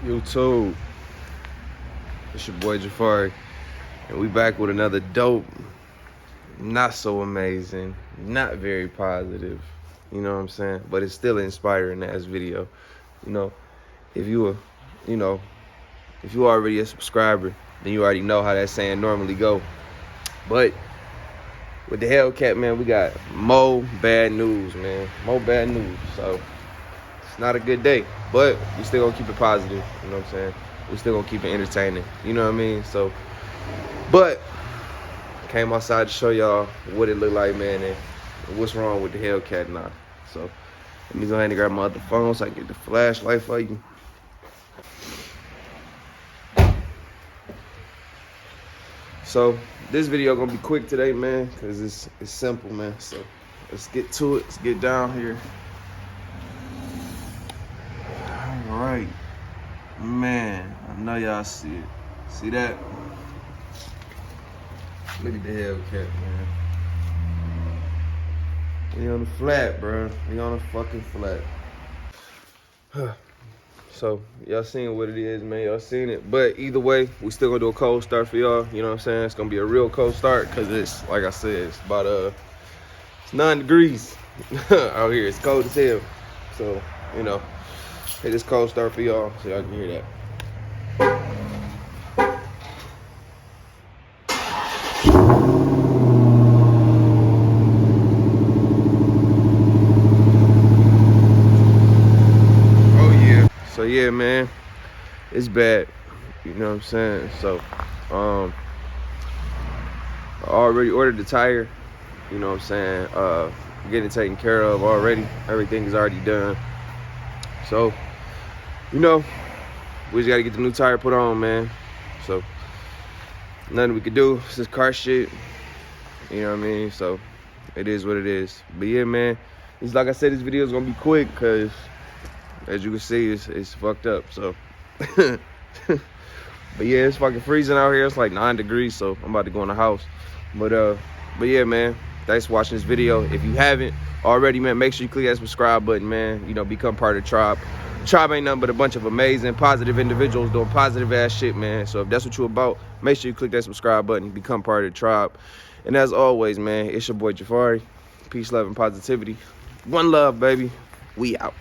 YouTube, it's your boy Jafari, and we back with another dope, not so amazing, not very positive, you know what I'm saying, but it's still inspiring ass video. You know, if you already a subscriber, then you already know how that saying normally go. But with the Hellcat, man, we got more bad news, man, more bad news. So it's not a good day, but we still gonna keep it positive, you know what I'm saying? We still gonna keep it entertaining, you know what I mean? So, but came outside to show y'all what it look like, man, and what's wrong with the Hellcat now. So let me go ahead and grab my other phone so I can get the flashlight for you. So this video gonna be quick today, man, cause it's simple, man. So let's get to it. Let's get down here. All right, man. I know y'all see it. See that? Look at the Hellcat, man. We on the flat, bro. We on the fucking flat. So y'all seen what it is, man. Y'all seen it. But either way, we still gonna do a cold start for y'all. You know what I'm saying? It's gonna be a real cold start because it's, like I said, it's about it's 9 degrees out here. It's cold as hell. So, you know, hit this cold start for y'all so y'all can hear that. So yeah, man, it's bad, you know what I'm saying? So, I already ordered the tire, you know what I'm saying? Getting taken care of already. Everything is already done. So, you know, we just gotta get the new tire put on, man. So, nothing we can do. It's just car shit, you know what I mean? So, it is what it is. But yeah, man, it's like I said, this video is gonna be quick because as you can see, it's fucked up. So, but yeah, it's fucking freezing out here. It's like 9 degrees, so I'm about to go in the house. But yeah, man, thanks for watching this video. If you haven't already, man, make sure you click that subscribe button, man. You know, become part of the tribe. The tribe ain't nothing but a bunch of amazing, positive individuals doing positive ass shit, man. So if that's what you're about, make sure you click that subscribe button, become part of the tribe. And as always, man, it's your boy Jafari. Peace, love, and positivity. One love, baby. We out.